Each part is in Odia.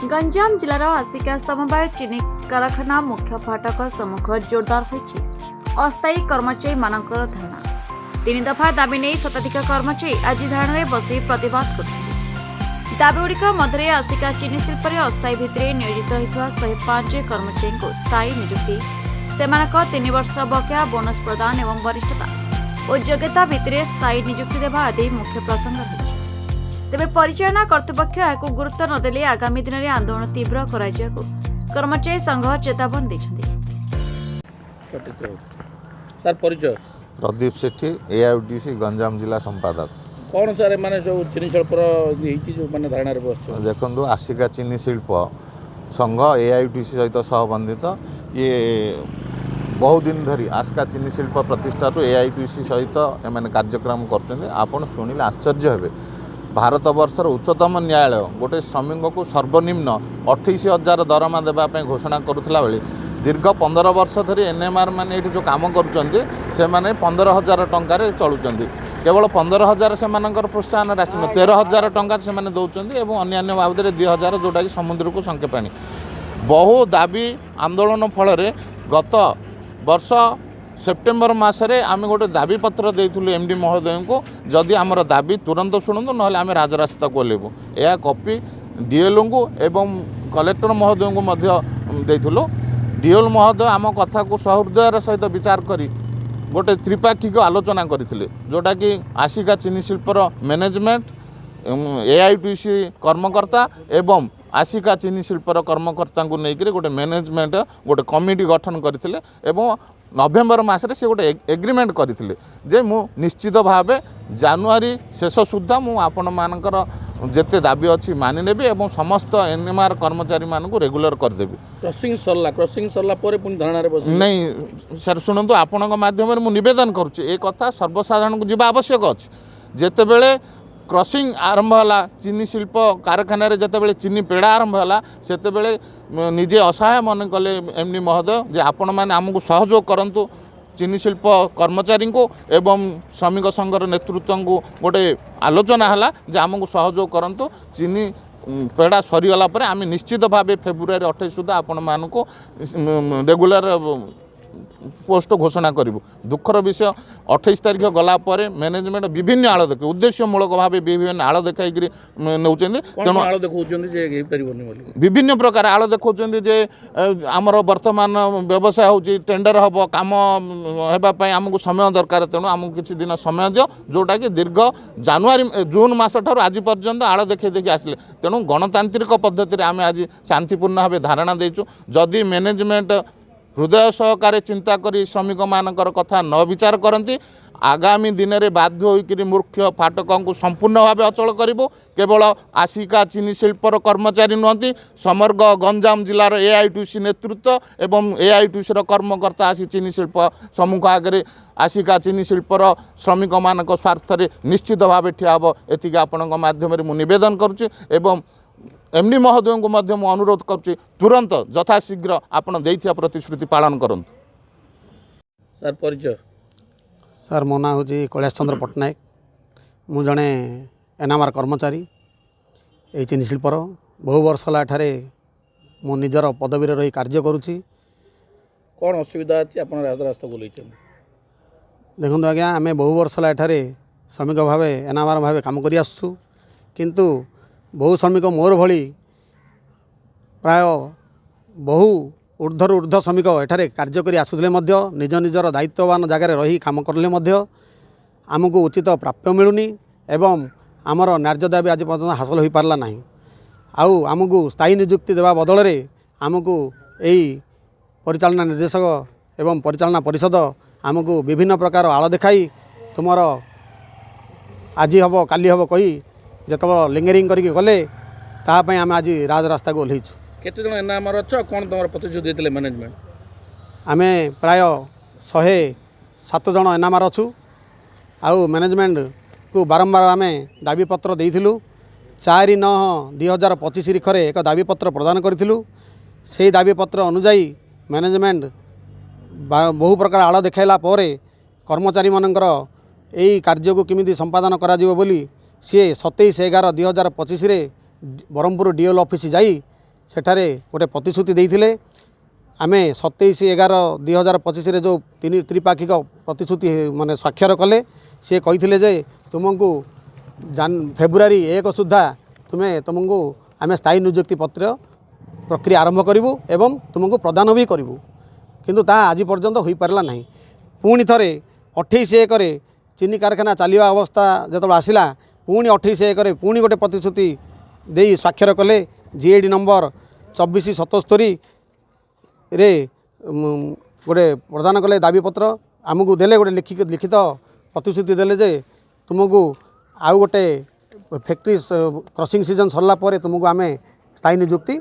गंजाम जिलार आसिका समवाय चीनी कारखाना मुख्य फाटक सम्मुख जोरदार होइछि अस्थायी कर्मचारी मानकर धारणा। 3 दफा दाबी नहीं शताधिक कर्मचारी आज धारणा बसी प्रतिवाद करथिले। दाबीगुड़िक मध्य आसिका चीनी शिल्प अस्थायी भित्तिरे नियोजित होइଥିବା 105 कर्मचारी को स्थायी नियुक्ति, सेमानक 3 वर्ष बकेया बोनस प्रदान एवं वरिष्ठता और योग्यता भित्तिरे स्थायी नियुक्ति देवा आदि मुख्य प्रसंग रहिछि। तेबे परिचालना कर्तृपक्ष याकू गुरुत्व नदेले आगामी दिन में आंदोलन तीव्र कराइजाकू कर्मचारी संघ चेतावनी दैछन्ति। सर परिचय प्रदीप सेठी एआईटीसी गंजाम जिला संपादक। कौन सर माने जो चीनी शिल्प जो माने धारणा बस देखो आसिका चीनी शिल्प संघ एआईटीसी सहित सहबंधित ये बहुत दिन धरी आसिका चीनी शिल्प प्रतिष्ठा एआईटीसी सहित एम कार्यक्रम कर आपण शुणिले आश्चर्य हे। भारत वर्षर उच्चतम न्यायालय गोटे श्रमिक को सर्वनिम्न 28,000 दरमा देवाई घोषणा करुला बेले दीर्घ 15 वर्ष धरी एनएमआर मैंने जो काम कर 15,000 टंकार चलुंट। केवल 15,000 से प्रोत्साहन राशि 13,000 टंका से दौरान और अन्य बाबद 2,000 जोटा कि समुद्र को संके पानी बहु दाबी आंदोलन फल गत वर्ष सेप्टेम्बर मसरे आम गोटे दाबी पत्र देइथुलु एमडी महोदय को जदि आमर दाबी तुरंत शुणु ना आम राजरास्ता को ओह्लैबु। यह कॉपी डीएलओ को एवं कलेक्टर महोदय को देइथुलु। डीएल महोदय आम कथा को सहृदयर सहित विचार करी गोटे त्रिपाक्षिक आलोचना करथिले जोटा कि आसिका चीनी शिल्पर मैनेजमेंट एआईटीसी कर्मकर्ता एवं आसिका चीनी शिल्पर कर्मकर्ता को लेकर गोटे मैनेजमेंट गोटे कमिटी गठन करथिले एवं नवेम्बर मसरे से गोटे एग्रीमेंट करथिले जे मु निश्चित भाव जानुआरी शेष सुधा मु आपण मानकर जेते दाबी अच्छी मानि नेबी एवं समस्त एनएमआर कर्मचारी मानक रेगुलर करदेबी। क्रॉसिंग सरला परे पुनी धारणा बस नहीं सर शुणु आपण माध्यम मु निवेदन करुच्ची ए कथा सर्वसाधारण को जीवा आवश्यक अच्छे। जेते बेले क्रॉसिंग आरंभ है चीनी शिल्प कारखाना जिते बड़े चीनी पेड़ा आरंभ है से निजे असहाय मन कले एमडी महोदय जे आपण मैंने आमको सहयोग करंतु चीनी शिल्प कर्मचारी को एवं श्रमिक संघर नेतृत्व को गोटे आलोचना है जे आमको सहयोग करंतु चीनी पेड़ा सरीगला आम निश्चित भाव फेब्रुआरी 28 सुधा आपण मानक रेगुलर पोस्ट घोषणा करूँ। दुखर विषय 28 तारीख गला मैनेजमेंट विभिन्न आड़ देखे उद्देश्यमूलक भाव विभिन्न आड़ देखा नौ विभिन्न प्रकार आड़ देखा जे आमर वर्तमान व्यवसाय हो टेंडर हम कम होगापी आमको समय दरकार तेणु आमको किसी दिन समय दियो जोटा कि दीर्घ जानुआरी जून मस ठार आज पर्यंत आड़ देखे देखी आसिले तेणु गणतांत्रिक पद्धति आम आज शांतिपूर्ण भाव धारणा देचु। जदि मैनेजमेंट हृदय सहकारे चिंता करी श्रमिक मानकर कथा न विचार करती आगामी दिन में बाध्य होकर मुख्य फाटक को संपूर्ण भाव अचल करूँ। केवल आसिका चीनी शिल्पर कर्मचारी नुहति समग्र गंजाम जिलार एआईटीसी नेतृत्व एवं एआईटीसी कर्मकर्ता आसी चीनी शिल्प सम्मुख आगे आसिका चीनी शिल्पर श्रमिक मानक स्वार्थ निश्चित भाव ठिया हे एति आपण माध्यम निवेदन करुच्ची एवं एमडी महोदय को मध्य अनुरोध करुच्ची तुरंत यथाशीघ्र आपण देइथिया प्रतिश्रुति पालन करंतु। सर परिचय सर मो ना हूँ कैलाश चंद्र पट्टनायक मु जड़े एनएमआर कर्मचारी ये चीनी शिल्पर बहु वर्ष है मु निजर पदवी रही कार्य करुच्ची। कौन असुविधा अच्छी आप राजरास्ता को देखो आज्ञा आम बहु वर्ष है श्रमिक भाव एनएमआर भाव कम कर आसुँ किंतु बहु श्रमिक मोर भली प्राय बहु ऊर्ध्वर ऊर्ध्व श्रमिक एठारे कार्य करी आसुथिले मध्य निज निजर दायित्ववान जगार रही काम करले मध्य आमको उचित प्राप्य मिलुनी एवं आमर न्याय्य दाबी आज पर्यटन हासिल हो पारला नहीं। आउ आमको स्थायी नियुक्ति देवा बदल में आमको यही परिचालना निर्देशक एवं परिचालना परिषद आमको विभिन्न प्रकार आड़ देखाई तुमर आज हम काली हम कही जत लिंगरिंग करके गले तापाई आम आज राजरास्ता को ओह्लैचु। केते जन एनएमआर अच्छा कौन तुम प्रतिश्रुति देते मैनेजमेंट आम प्राय 107 जन एनएमआर अच्छु आउ मैनेजमेंट को बारंबार आम दाबी पत्र देइथिलु। 4/9/2025 तारीखरे एक दाबी पत्र प्रदान करिथिलु। से दाबी पत्र अनुजाई मैनेजमेंट बहु प्रकार आड़ देखाइला परे कर्मचारी मानकर यही कार्य को किमिति संपादन करा सी 27/11/2025 ब्रह्मपुर डीएल ऑफिस जाई ସେଠାରେ ଗୋଟେ ପ୍ରତିଶ୍ରୁତି ଦେଇଥିଲେ। ଆମେ 27/11/2025 ଯେଉଁ ତ୍ରିପାକ୍ଷିକ ପ୍ରତିଶ୍ରୁତି ମାନେ ସ୍ୱାକ୍ଷର କଲେ। ସେ କହିଥିଲେ ଯେ ତୁମକୁ ଫେବୃଆରୀ 1 ସୁଦ୍ଧା ତୁମକୁ ଆମେ ସ୍ଥାୟୀ ନିଯୁକ୍ତି ପତ୍ର ପ୍ରକ୍ରିୟା ଆରମ୍ଭ କରିବୁ ଏବଂ ତୁମକୁ ପ୍ରଦାନ ବି କରିବୁ, କିନ୍ତୁ ତାହା ଆଜି ପର୍ଯ୍ୟନ୍ତ ହୋଇପାରିଲା ନାହିଁ। ପୁଣି ଥରେ 28/1 ଚିନି କାରଖାନା ଚାଲିବା ଅବସ୍ଥା ଯେତେବେଳେ ଆସିଲା, ପୁଣି 28/1 ପୁଣି ଗୋଟେ ପ୍ରତିଶ୍ରୁତି ଦେଇ ସ୍ୱାକ୍ଷର କଲେ। GAD ନମ୍ବର 2477 ଗୋଟେ ପ୍ରଦାନ କଲେ ଦାବିପତ୍ର ଆମକୁ ଦେଲେ, ଗୋଟେ ଲିଖିତ ପ୍ରତିଶ୍ରୁତି ଦେଲେ ଯେ ତୁମକୁ ଆଉ ଗୋଟେ ଫ୍ୟାକ୍ଟ୍ରି କ୍ରସିଂ ସିଜନ୍ ସରିଲା ପରେ ତୁମକୁ ଆମେ ସ୍ଥାୟୀ ନିଯୁକ୍ତି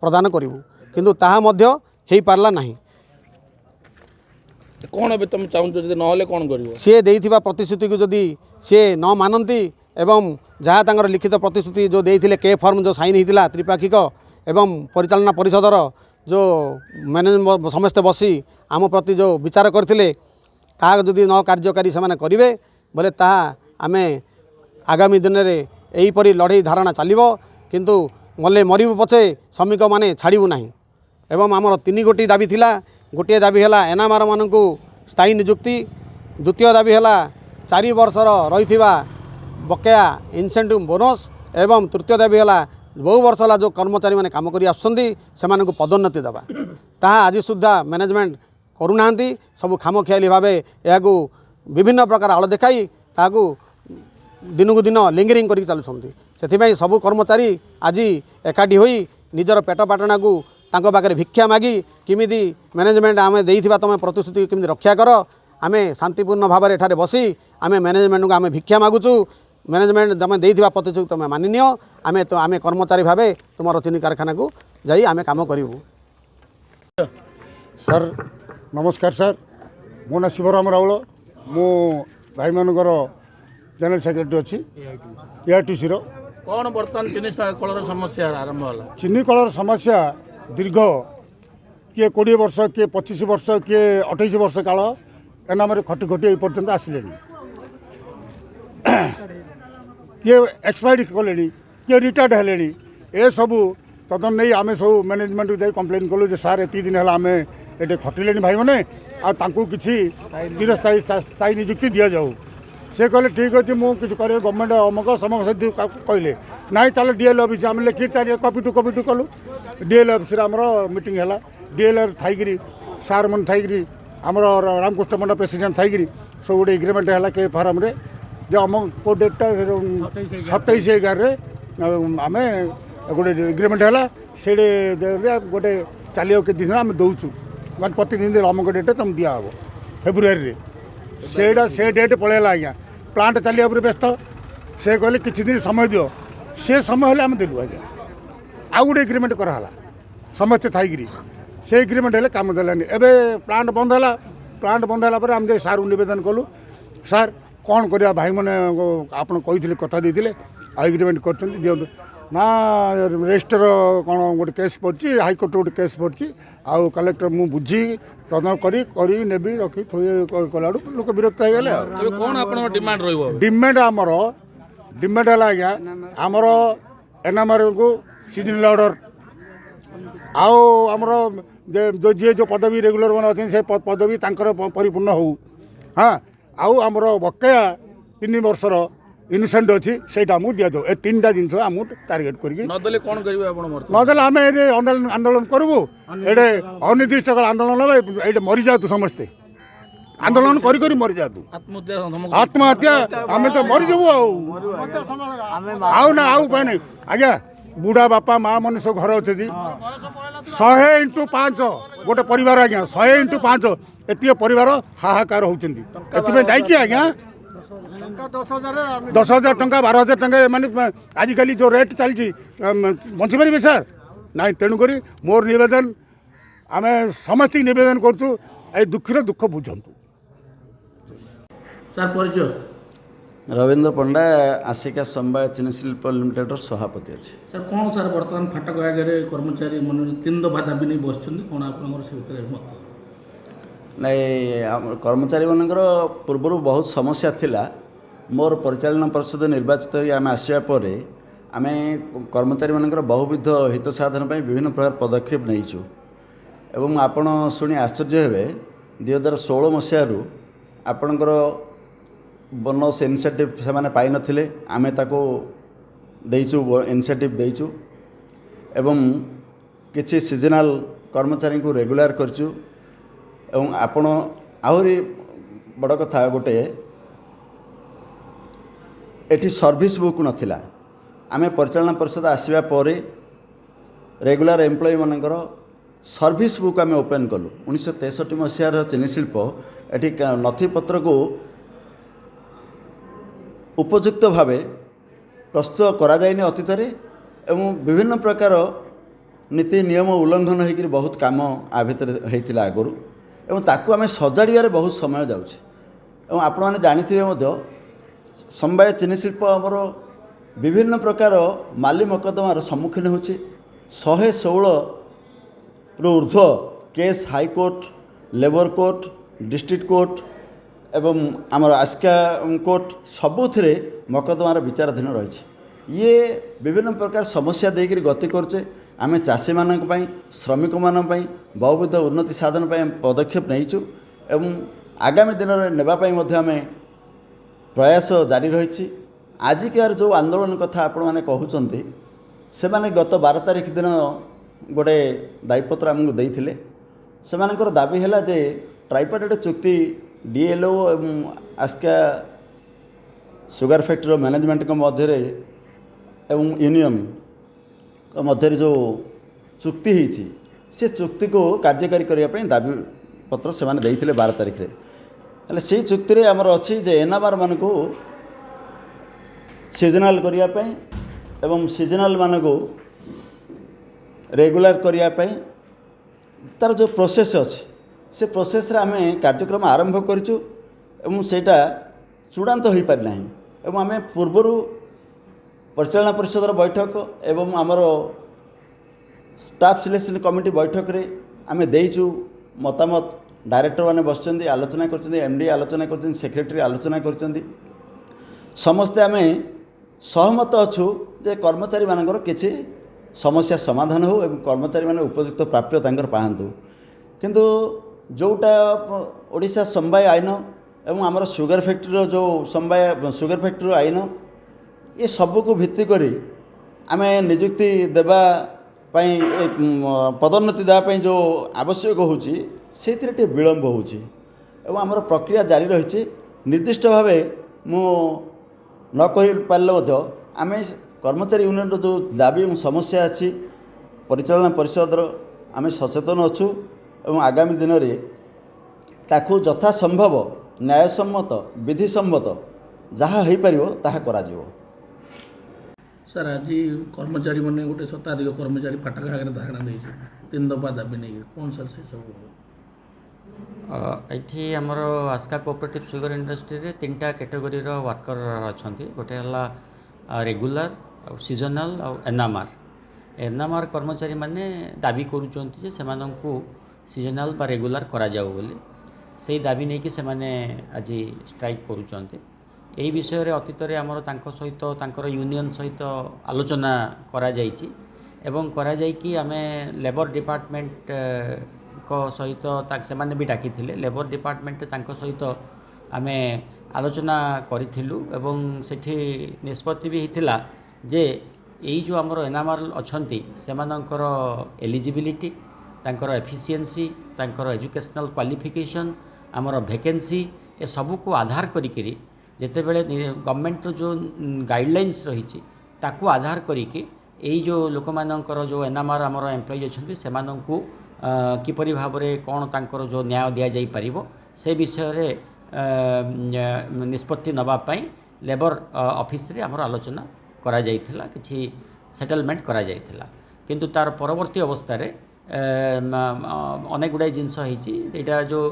ପ୍ରଦାନ କରିବୁ, କିନ୍ତୁ ତାହା ମଧ୍ୟ ହୋଇପାରିଲା ନାହିଁ। କ'ଣ ଏବେ ତୁମେ ଚାହୁଁଛ, ଯଦି ନହେଲେ କ'ଣ କରିବ? ସିଏ ଦେଇଥିବା ପ୍ରତିଶ୍ରୁତିକୁ ଯଦି ସିଏ ନ ମାନନ୍ତି ଏବଂ ଯାହା ତାଙ୍କର ଲିଖିତ ପ୍ରତିଶ୍ରୁତି ଯେଉଁ ଦେଇଥିଲେ କେ ଫର୍ମ ଯେଉଁ ସାଇନ୍ ହୋଇଥିଲା ତ୍ରିପାକ୍ଷିକ ଏବଂ ପରିଚାଳନା ପରିଷଦର ଯେଉଁ ମ୍ୟାନେଜମେଣ୍ଟ ସମସ୍ତେ ବସି ଆମ ପ୍ରତି ଯେଉଁ ବିଚାର କରିଥିଲେ, ତାହା ଯଦି ନ କାର୍ଯ୍ୟକାରୀ ସେମାନେ କରିବେ ବୋଲେ ତାହା ଆମେ ଆଗାମୀ ଦିନରେ ଏହିପରି ଲଢ଼େଇ ଧାରଣା ଚାଲିବ। କିନ୍ତୁ ମଲେ ମରିବୁ ପଛେ ଶ୍ରମିକମାନେ ଛାଡ଼ିବୁ ନାହିଁ। ଏବଂ ଆମର 3ଗୋଟି ଦାବି ଥିଲା। ଗୋଟିଏ ଦାବି ହେଲା ଏନାମାରମାନଙ୍କୁ ସ୍ଥାୟୀ ନିଯୁକ୍ତି, ଦ୍ୱିତୀୟ ଦାବି ହେଲା 4 ବର୍ଷର ରହିଥିବା ବକେୟା ଇନସେଣ୍ଟିଭ୍ ବୋନସ୍ ଏବଂ ତୃତୀୟ ଦାବି ହେଲା ବହୁ ବର୍ଷ ହେଲା ଯେଉଁ କର୍ମଚାରୀମାନେ କାମ କରି ଆସୁଛନ୍ତି ସେମାନଙ୍କୁ ପଦୋନ୍ନତି ଦେବା। ତାହା ଆଜି ସୁଦ୍ଧା ମ୍ୟାନେଜମେଣ୍ଟ କରୁନାହାନ୍ତି। ସବୁ ଖାମଖିଆଲି ଭାବେ ଏହାକୁ ବିଭିନ୍ନ ପ୍ରକାର ଆଳ ଦେଖାଇ ତାହାକୁ ଦିନକୁ ଦିନ ଲିଙ୍ଗରିଂ କରିକି ଚାଲୁଛନ୍ତି। ସେଥିପାଇଁ ସବୁ କର୍ମଚାରୀ ଆଜି ଏକାଠି ହୋଇ ନିଜର ପେଟ ପାଟଣାକୁ ତାଙ୍କ ପାଖରେ ଭିକ୍ଷା ମାଗି କେମିତି ମ୍ୟାନେଜମେଣ୍ଟ ଆମେ ଦେଇଥିବା ତୁମେ ପ୍ରତିଶ୍ରୁତି କେମିତି ରକ୍ଷା କର, ଆମେ ଶାନ୍ତିପୂର୍ଣ୍ଣ ଭାବରେ ଏଠାରେ ବସି ଆମେ ମ୍ୟାନେଜମେଣ୍ଟକୁ ଆମେ ଭିକ୍ଷା ମାଗୁଛୁ। ମ୍ୟାନେଜମେଣ୍ଟ ତୁମେ ଦେଇଥିବା ପ୍ରତିଶ୍ରୁତି ତୁମେ ମାନିନିଅ, ଆମେ କର୍ମଚାରୀ ଭାବେ ତୁମର ଚିନି କାରଖାନାକୁ ଯାଇ ଆମେ କାମ କରିବୁ। ସାର୍ ନମସ୍କାର ସାର୍, ମୋ ନାଁ ଶିବରାମ ରାଉଳ, ମୁଁ ଭାଇମାନଙ୍କର ଜେନେରାଲ ସେକ୍ରେଟାରୀ ଅଛି AITCର। କ'ଣ ବର୍ତ୍ତମାନ ଚିନି କଳର ସମସ୍ୟା ଆରମ୍ଭ ହେଲା? ଚିନି କଳର ସମସ୍ୟା ଦୀର୍ଘ କିଏ 20 ବର୍ଷ, କିଏ 25 ବର୍ଷ, କିଏ 28 ବର୍ଷ କାଳ ଏନାମରେ ଖଟି ଖଟି ଏ ପର୍ଯ୍ୟନ୍ତ ଆସିଲେଣି। କିଏ ଏକ୍ସପାୟାର୍ଡ କଲେଣି, କିଏ ରିଟାୟାର୍ଡ ହେଲେଣି। ଏସବୁ ତଦନ୍ତ ନେଇ ଆମେ ସବୁ ମ୍ୟାନେଜମେଣ୍ଟକୁ ଯାଇ କମ୍ପ୍ଲେନ୍ କଲୁ ଯେ ସାର୍ ଏତିକି ଦିନ ହେଲା ଆମେ ଏଠି ଖଟିଲେଣି ଭାଇମାନେ, ଆଉ ତାଙ୍କୁ କିଛି ସ୍ଥାୟୀ ନିଯୁକ୍ତି ଦିଆଯାଉ। ସେ କହିଲେ ଠିକ୍ ଅଛି, ମୁଁ କିଛି କରିବି, ଗଭର୍ଣ୍ଣମେଣ୍ଟ ଅମକ ସମକ ସେଠି କହିଲେ ନାଇଁ ଚାଲ DL ଅଫିସ୍। ଆମେ ଲେଖି କପି ଟୁ କଲୁ। DL ଅଫିସ୍ରେ ଆମର ମିଟିଂ ହେଲା। DLର ଥାଇକିରି ସାର୍ ମାନେ ଥାଇକିରି ଆମର ରାମକୃଷ୍ଣ ପଣ୍ଡା ପ୍ରେସିଡେଣ୍ଟ ଥାଇକିରି ସବୁ ଗୋଟେ ଏଗ୍ରିମେଣ୍ଟ ହେଲା କେ ଫାର୍ମରେ ଯେ ଆମ କେଉଁ ଡେଟ୍ଟା 27/11 ଆମେ ଗୋଟେ ଏଗ୍ରିମେଣ୍ଟ ହେଲା। ସେଇଠି ଗୋଟେ ଚାଲିବ କେତେ ଦିନ ଆମେ ଦେଉଛୁ, ମାନେ ପ୍ରତିଦିନ ଅମକ ଡେଟ୍ରେ ତୁମେ ଦିଆହେବ ଫେବୃଆରୀରେ। ସେଇଟା ସେ ଡେଟ୍ ପଳେଇଲା ଆଜ୍ଞା। ପ୍ଲାଣ୍ଟ ଚାଲିବା ଉପରେ ବ୍ୟସ୍ତ। ସେ କହିଲେ କିଛି ଦିନ ସମୟ ଦିଅ। ସେ ସମୟ ହେଲେ ଆମେ ଦେଲୁ ଆଜ୍ଞା। ଆଉ ଗୋଟେ ଏଗ୍ରିମେଣ୍ଟ କରାହେଲା ସମସ୍ତେ ଥାଇକିରି। ସେ ଏଗ୍ରିମେଣ୍ଟ ହେଲେ କାମ ଦେଲାନି। ଏବେ ପ୍ଲାଣ୍ଟ ବନ୍ଦ ହେଲା। ପ୍ଲାଣ୍ଟ ବନ୍ଦ ହେଲା ପରେ ଆମେ ଯାଇ ସାର୍କୁ ନିବେଦନ କଲୁ, ସାର୍ କ'ଣ କରିବା, ଭାଇମାନେ ଆପଣ କହିଥିଲେ, କଥା ଦେଇଥିଲେ, ଆଉ ଏଗ୍ରିମେଣ୍ଟ କରିଛନ୍ତି ଦିଅନ୍ତୁ। ନା ରେଜିଷ୍ଟର କ'ଣ ଗୋଟେ କେସ୍ ପଡ଼ିଛି, ହାଇକୋର୍ଟରେ ଗୋଟେ କେସ୍ ପଡ଼ିଛି, ଆଉ କଲେକ୍ଟର ମୁଁ ବୁଝି ତଦନ୍ତ କରି ନେବି ରଖି ଥୋଇ କଲାଠୁ ଲୋକ ବିରକ୍ତ ହେଇଗଲେ। ଆଉ ଏବେ କ'ଣ ଆପଣଙ୍କ ଡିମାଣ୍ଡ ରହିବ? ଡିମାଣ୍ଡ ହେଲା ଆଜ୍ଞା, ଆମର ଏନାମରକୁ ସିଜନାଲ ଅର୍ଡ଼ର, ଆଉ ଆମର ଯିଏ ଯେଉଁ ପଦବୀ ରେଗୁଲାର ମାନେ ଅଛନ୍ତି ସେ ପଦବୀ ତାଙ୍କର ପରିପୂର୍ଣ୍ଣ ହେଉ। ହଁ, ଆଉ ଆମର ବକେୟା 3 ବର୍ଷର ଇନସେଣ୍ଟ ଅଛି ସେଇଟା ଆମକୁ ଦିଆଯାଉ। ଏ 3ଟା ଜିନିଷ ଆମକୁ ଟାର୍ଗେଟ୍ କରିକି ନଦେଲେ କ'ଣ କରିବେ ଆପଣ? ନଦେଲେ ଆମେ ଏଠି ଆନ୍ଦୋଳନ କରିବୁ। ଏଇଠି ଅନିର୍ଦ୍ଦିଷ୍ଟ କାଳ ଆନ୍ଦୋଳନ ହେବ। ଏଇଠି ମରିଯାଆନ୍ତୁ ସମସ୍ତେ, ଆନ୍ଦୋଳନ କରି ମରିଯାଆନ୍ତୁ। ଆତ୍ମହତ୍ୟା ଆମେ ତ ମରିଯିବୁ ଆଉ ନା ଆଉ ଉପାୟ ନାହିଁ ଆଜ୍ଞା। ବୁଢ଼ା ବାପା ମା' ମାନେ ସବୁ ଘରେ ଅଛନ୍ତି। 100x5 ଗୋଟେ ପରିବାର ଆଜ୍ଞା, 100x5 ଏତିକି ପରିବାର ହାହାକାର ହେଉଛନ୍ତି। ଏଥିପାଇଁ ଯାଇକି ଆଜ୍ଞା 10,000 ଟଙ୍କା 12,000 ଟଙ୍କା ମାନେ ଆଜିକାଲି ଯେଉଁ ରେଟ୍ ଚାଲିଛି ବଞ୍ଚିପାରିବେ ସାର୍? ନାଇଁ, ତେଣୁକରି ମୋର ନିବେଦନ, ଆମେ ସମସ୍ତଙ୍କୁ ନିବେଦନ କରୁଛୁ এই দুঃখের দুঃখ বুঝন্তু। ସାର୍ ପରିଚୟ? ରବୀନ୍ଦ୍ର ପଣ୍ଡା, ଆସିକା ସମବାୟ ଚିନି ଶିଳ୍ପ ଲିମିଟେଡ଼ର ସଭାପତି ଅଛି। ସାର୍ କ'ଣ ସାର୍ ବର୍ତ୍ତମାନ ଫାଟକ ଆଗରେ କର୍ମଚାରୀ ମାନେ 3 ଦଫା ଦାବି ନେଇ ବସିଛନ୍ତି, କ'ଣ ଆପଣଙ୍କର ସେ ଭିତରେ ମତ? ନାଇଁ, କର୍ମଚାରୀମାନଙ୍କର ପୂର୍ବରୁ ବହୁତ ସମସ୍ୟା ଥିଲା। ମୋର ପରିଚାଳନା ପରିଷଦ ନିର୍ବାଚିତ ହୋଇ ଆମେ ଆସିବା ପରେ ଆମେ କର୍ମଚାରୀମାନଙ୍କର ବହୁବିଧ ହିତ ସାଧନ ପାଇଁ ବିଭିନ୍ନ ପ୍ରକାର ପଦକ୍ଷେପ ନେଇଛୁ ଏବଂ ଆପଣ ଶୁଣି ଆଶ୍ଚର୍ଯ୍ୟ ହେବେ 2016 ମସିହାରୁ ଆପଣଙ୍କର ବୋନସ୍ ଇନିସିଏଟିଭ୍ ସେମାନେ ପାଇନଥିଲେ, ଆମେ ତାକୁ ଦେଇଛୁ, ଇନିସିଏଟିଭ୍ ଦେଇଛୁ ଏବଂ କିଛି ସିଜନାଲ କର୍ମଚାରୀଙ୍କୁ ରେଗୁଲାର କରିଛୁ ଏବଂ ଆପଣ ଆହୁରି ବଡ଼ କଥା ଗୋଟେ ଏଠି ସର୍ଭିସ୍ ବୁକ୍ ନଥିଲା। ଆମେ ପରିଚାଳନା ପରିଷଦ ଆସିବା ପରେ ରେଗୁଲାର ଏମ୍ପ୍ଲୟିମାନଙ୍କର ସର୍ଭିସ୍ ବୁକ୍ ଆମେ ଓପେନ୍ କଲୁ। 1963 ମସିହାର ଚିନି ଶିଳ୍ପ ଏଠି ନଥିପତ୍ରକୁ ଉପଯୁକ୍ତ ଭାବେ ପ୍ରସ୍ତୁତ କରାଯାଇନି ଅତୀତରେ ଏବଂ ବିଭିନ୍ନ ପ୍ରକାର ନୀତି ନିୟମ ଉଲ୍ଲଂଘନ ହୋଇକରି ବହୁତ କାମ ଆ ଭିତରେ ହୋଇଥିଲା ଆଗରୁ ଏବଂ ତାକୁ ଆମେ ସଜାଡ଼ିବାରେ ବହୁତ ସମୟ ଯାଉଛି ଏବଂ ଆପଣମାନେ ଜାଣିଥିବେ ମଧ୍ୟ ସମବାୟ ଚିନି ଶିଳ୍ପ ଆମର ବିଭିନ୍ନ ପ୍ରକାର ମାଲି ମକଦ୍ଦମାର ସମ୍ମୁଖୀନ ହେଉଛି। 116ରୁ ଉର୍ଦ୍ଧ୍ୱ case high court, labour court, district court ଏବଂ ଆମର ଆସିକା କୋର୍ଟ ସବୁଥିରେ ମକଦ୍ଦମାର ବିଚାରାଧୀନ ରହିଛି। ଇଏ ବିଭିନ୍ନ ପ୍ରକାର ସମସ୍ୟା ଦେଇକରି ଗତି କରୁଛେ। ଆମେ ଚାଷୀମାନଙ୍କ ପାଇଁ, ଶ୍ରମିକମାନଙ୍କ ପାଇଁ ବହୁବିଧ ଉନ୍ନତି ସାଧନ ପାଇଁ ପଦକ୍ଷେପ ନେଇଛୁ ଏବଂ ଆଗାମୀ ଦିନରେ ନେବା ପାଇଁ ମଧ୍ୟ ଆମେ ପ୍ରୟାସ ଜାରି ରହିଛି। ଆଜିକାର ଯେଉଁ ଆନ୍ଦୋଳନ କଥା ଆପଣମାନେ କହୁଛନ୍ତି, ସେମାନେ ଗତ 12 ତାରିଖ ଦିନ ଗୋଟେ ଦାୟୀପତ୍ର ଆମକୁ ଦେଇଥିଲେ। ସେମାନଙ୍କର ଦାବି ହେଲା ଯେ ଟ୍ରାଇପାର୍ଟେଟ୍ ଚୁକ୍ତି DLO ଏବଂ ଆସିକା ସୁଗାର ଫ୍ୟାକ୍ଟ୍ରିର ମ୍ୟାନେଜମେଣ୍ଟଙ୍କ ମଧ୍ୟରେ ଏବଂ ୟୁନିୟନଙ୍କ ମଧ୍ୟରେ ଯେଉଁ ଚୁକ୍ତି ହେଇଛି ସେ ଚୁକ୍ତିକୁ କାର୍ଯ୍ୟକାରୀ କରିବା ପାଇଁ ଦାବିପତ୍ର ସେମାନେ ଦେଇଥିଲେ 12 ତାରିଖରେ। ହେଲେ ସେଇ ଚୁକ୍ତିରେ ଆମର ଅଛି ଯେ NMR ମାନଙ୍କୁ ସିଜନାଲ କରିବା ପାଇଁ ଏବଂ ସିଜନାଲ ମାନଙ୍କୁ ରେଗୁଲାର କରିବା ପାଇଁ ତାର ଯେଉଁ ପ୍ରୋସେସ୍ ଅଛି ସେ ପ୍ରୋସେସ୍ରେ ଆମେ କାର୍ଯ୍ୟକ୍ରମ ଆରମ୍ଭ କରିଛୁ ଏବଂ ସେଇଟା ଚୂଡ଼ାନ୍ତ ହୋଇପାରି ନାହିଁ ଏବଂ ଆମେ ପୂର୍ବରୁ ପରିଚାଳନା ପରିଷଦର ବୈଠକ ଏବଂ ଆମର ଷ୍ଟାଫ୍ ସିଲେକ୍ସନ୍ କମିଟି ବୈଠକରେ ଆମେ ଦେଇଛୁ ମତାମତ। ଡାଇରେକ୍ଟରମାନେ ବସିଛନ୍ତି, ଆଲୋଚନା କରିଛନ୍ତି, MD ଆଲୋଚନା କରିଛନ୍ତି, ସେକ୍ରେଟାରୀ ଆଲୋଚନା କରିଛନ୍ତି। ସମସ୍ତେ ଆମେ ସହମତ ଅଛୁ ଯେ କର୍ମଚାରୀମାନଙ୍କର କିଛି ସମସ୍ୟା ସମାଧାନ ହେଉ ଏବଂ କର୍ମଚାରୀମାନେ ଉପଯୁକ୍ତ ପ୍ରାପ୍ୟ ତାଙ୍କର ପାଆନ୍ତୁ। କିନ୍ତୁ ଯେଉଁଟା ଓଡ଼ିଶା ସମବାୟ ଆଇନ ଏବଂ ଆମର ସୁଗାର ଫ୍ୟାକ୍ଟ୍ରିର ଯେଉଁ ସମବାୟ ସୁଗାର ଫ୍ୟାକ୍ଟ୍ରିର ଆଇନ, ଏ ସବୁକୁ ଭିତ୍ତି କରି ଆମେ ନିଯୁକ୍ତି ଦେବା ପାଇଁ ପଦୋନ୍ନତି ଦେବା ପାଇଁ ଯେଉଁ ଆବଶ୍ୟକ ହେଉଛି ସେଇଥିରେ ଟିକେ ବିଳମ୍ବ ହେଉଛି ଏବଂ ଆମର ପ୍ରକ୍ରିୟା ଜାରି ରହିଛି। ନିର୍ଦ୍ଦିଷ୍ଟ ଭାବେ ମୁଁ ନ କହିପାରିଲେ ମଧ୍ୟ ଆମେ କର୍ମଚାରୀ ୟୁନିୟନର ଯେଉଁ ଦାବି ଏବଂ ସମସ୍ୟା ଅଛି ପରିଚାଳନା ପରିଷଦର ଆମେ ସଚେତନ ଅଛୁ ଏବଂ ଆଗାମୀ ଦିନରେ ତାକୁ ଯଥାସମ୍ଭବ ନ୍ୟାୟସମ୍ମତ, ବିଧିସମ୍ମତ ଯାହା ହୋଇପାରିବ ତାହା କରାଯିବ। ସାର୍, ଆଜି କର୍ମଚାରୀମାନେ ଗୋଟେ ଶତାଧିକ କର୍ମଚାରୀ ଫାଟକ ଆଗରେ ଧାରଣା ଦେଇଛି 3 ଦଫା ଦାବି ନେଇକି, କ'ଣ ସାର୍ ସେ ସବୁ? ଏଠି ଆମର ଆସ୍କା କୋଅପରେଟିଭ୍ ସୁଗର ଇଣ୍ଡଷ୍ଟ୍ରିରେ 3ଟା କ୍ୟାଟେଗୋରୀର ୱାର୍କର ଅଛନ୍ତି। ଗୋଟେ ହେଲା ରେଗୁଲାର, ଆଉ ସିଜନାଲ, ଆଉ NMR କର୍ମଚାରୀମାନେ ଦାବି କରୁଛନ୍ତି ଯେ ସେମାନଙ୍କୁ ସିଜନାଲ ବା ରେଗୁଲାର କରାଯାଉ ବୋଲି। ସେଇ ଦାବି ନେଇକି ସେମାନେ ଆଜି ଷ୍ଟ୍ରାଇକ୍ କରୁଛନ୍ତି। ଏହି ବିଷୟରେ ଅତୀତରେ ଆମର ତାଙ୍କ ସହିତ ତାଙ୍କର ୟୁନିୟନ ସହିତ ଆଲୋଚନା କରାଯାଇଛି ଏବଂ କରାଯାଇକି ଆମେ ଲେବର ଡିପାର୍ଟମେଣ୍ଟଙ୍କ ସହିତ ସେମାନେ ବି ଡାକିଥିଲେ। ଲେବର ଡିପାର୍ଟମେଣ୍ଟ ତାଙ୍କ ସହିତ ଆମେ ଆଲୋଚନା କରିଥିଲୁ ଏବଂ ସେଠି ନିଷ୍ପତ୍ତି ବି ହେଇଥିଲା ଯେ ଏଇ ଯେଉଁ ଆମର NMR ଅଛନ୍ତି ସେମାନଙ୍କର ଏଲିଜିବିଲିଟି, ତାଙ୍କର ଏଫିସିଏନ୍ସି, ତାଙ୍କର ଏଜୁକେସନାଲ କ୍ୱାଲିଫିକେସନ୍, ଆମର ଭେକେନ୍ସି ଏସବୁକୁ ଆଧାର କରିକିରି ଯେତେବେଳେ ଗଭର୍ଣ୍ଣମେଣ୍ଟର ଯେଉଁ ଗାଇଡ଼ଲାଇନ୍ସ ରହିଛି ତାକୁ ଆଧାର କରିକି ଏଇ ଯେଉଁ ଲୋକମାନଙ୍କର ଯେଉଁ NMR ଆମର ଏମ୍ପ୍ଲୟି ଅଛନ୍ତି ସେମାନଙ୍କୁ କିପରି ଭାବରେ କ'ଣ ତାଙ୍କର ଯେଉଁ ନ୍ୟାୟ ଦିଆଯାଇପାରିବ ସେ ବିଷୟରେ ନିଷ୍ପତ୍ତି ନେବା ପାଇଁ ଲେବର ଅଫିସରେ ଆମର ଆଲୋଚନା କରାଯାଇଥିଲା, କିଛି ସେଟଲମେଣ୍ଟ କରାଯାଇଥିଲା। କିନ୍ତୁ ତାର ପରବର୍ତ୍ତୀ ଅବସ୍ଥାରେ ଅନେକ ଗୁଡ଼ାଏ ଜିନିଷ ହେଇଛି। ଏଇଟା ଯେଉଁ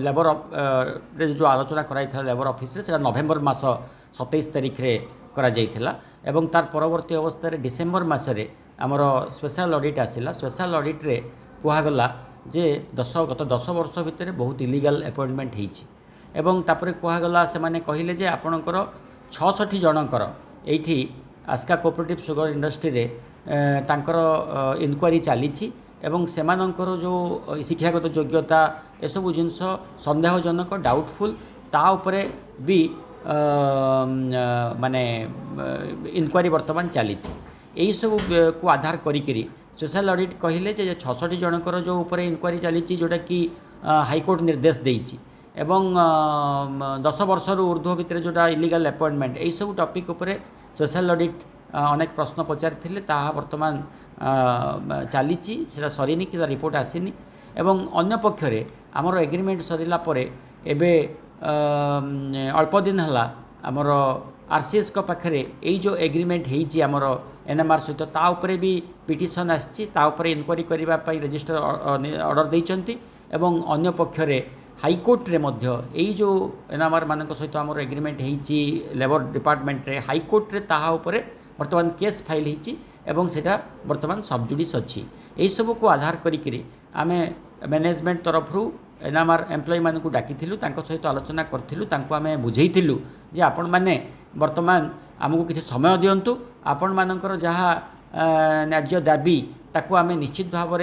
ଲେବରରେ ଯେଉଁ ଆଲୋଚନା କରାଯାଇଥିଲା ଲେବର ଅଫିସରେ ସେଇଟା ନଭେମ୍ବର ମାସ 27 ତାରିଖରେ କରାଯାଇଥିଲା ଏବଂ ତାର ପରବର୍ତ୍ତୀ ଅବସ୍ଥାରେ ଡିସେମ୍ବର ମାସରେ ଆମର ସ୍ପେଶାଲ ଅଡ଼ିଟ୍ ଆସିଲା। ସ୍ପେଶାଲ ଅଡ଼ିଟ୍ରେ କୁହାଗଲା ଯେ ଗତ 10 ବର୍ଷ ଭିତରେ ବହୁତ ଇଲିଗାଲ ଆପଏଣ୍ଟମେଣ୍ଟ ହେଇଛି ଏବଂ ତାପରେ କୁହାଗଲା, ସେମାନେ କହିଲେ ଯେ ଆପଣଙ୍କର 66 ଜଣଙ୍କର ଏଇଠି आस्का कोऑपरेटिव सुगर इंडस्ट्री रे तांकर इनक्वारी चली एवं सेमानंकर जो शिक्षागत योग्यता एसबू जिनस संदेहजनक डाउटफुल ता उपरे भी माने इनक्वारी वर्तमान चली यही सब को आधार करी स्पेशल ऑडिट कहले जे 66 जनकर जो उपरे इनक्वारी चली जोटा कि हाईकोर्ट निर्देश देइछि एवं 10 वर्ष ऊर्ध्व भितर जोटा इलीगल अपॉइंटमेंट यही सब टॉपिक उपरे स्पेशल ऑडिट अनेक प्रश्न पचारि ताहा वर्तमान चली सरीनी कि रिपोर्ट आसीनी एवं अन्य पक्षरे आमर एग्रीमेंट सरीला परे एबे अल्प दिन हला आमर आरसीएस को पाखरे यही जो एग्रीमेंट होईची आमर एनएमआर सहित ता उपरे भी पिटिशन आसी इनक्वारी करने रजिस्टर ऑर्डर देइचंती एवं अन्य पक्षरे हाईकोर्ट रे मध्य यही जो एनएमआर मान सहित आमर एग्रीमेंट होईची लेबर डिपार्टमेंट रे हाईकोर्ट रे ताहा उपरे वर्तमान केस फाइल होईची एवं सेटा वर्तमान सबजुडिस अच्छी यही सब को आधार करी आमे मैनेजमेंट तरफ एनएमआर एम्प्लॉय मान को डाकी सहित आलोचना करूँ आमे बुझेइथिलु जे आपण माने वर्तमान आमको किसी समय दिंतु आपण मानकर जहाँ न्याज्य दाबी ताकू आमे निश्चित भाव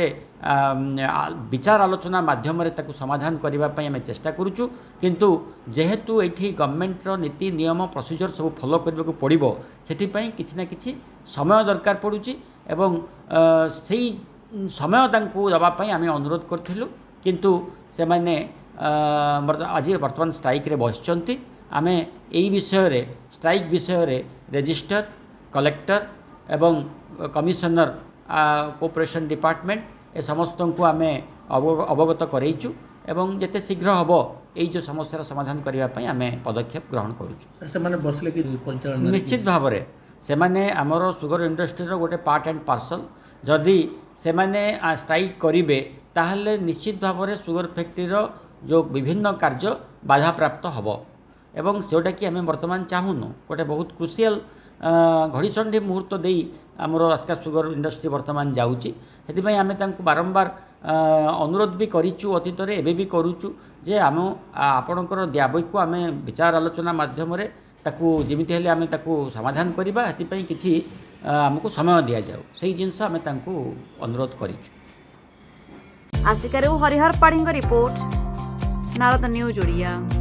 विचार आलोचना माध्यम ताकू समाधान करने आम चेष्टा करुचु किंतु जेहेतु ये गवर्नमेंटर नीति नियम प्रोसीजर सब फॉलो करने को पड़ो से किसी ना किसी समय दरकार पड़ुची एवं से समय दवापाई आम अनुरोध करूँ किंतु से माने आज वर्तमान स्ट्राइक रे बसचंती आमे यही विषय रे स्ट्राइक विषय रे रजिस्टर कलेक्टर एवं कमिशनर कोऑपरेशन डिपार्टमेंट ए समस्त को आमे अवगत करैचु एवं जेते शीघ्र हबो एई जो समस्यार समाधान करने आमे पदक्षेप ग्रहण करूचु से माने बसले कि परिचालन निश्चित भाव रे से माने आमर सुगर इंडस्ट्री रो गोटे पार्ट एंड पार्सल जदि से माने स्ट्राइक करिवे ताहले निश्चित भाव रे सुगर फैक्ट्री रो जो विभिन्न कार्य बाधा प्राप्त हबो एवं सेटा कि आम वर्तमान चाहूनु गोटे बहुत क्रुशियल घड़ीसंधि मुहूर्त दे आमर आस्का सुगर इंडस्ट्री वर्तमान जाऊँगी से आम बारंबार अनुरोध भी करूँ अतीत एवं भी करुचु जे आम आपणकर दाबी को आम विचार आलोचना माध्यम ताकू जमीती हेले आम ताकू समाधान करवा से किसी आमको समय दि जाऊ से जिनस आम अनुरोध करूँ। आसिकारु हरिहर पाढ़ी रिपोर्ट नारद न्यूज ओडिया।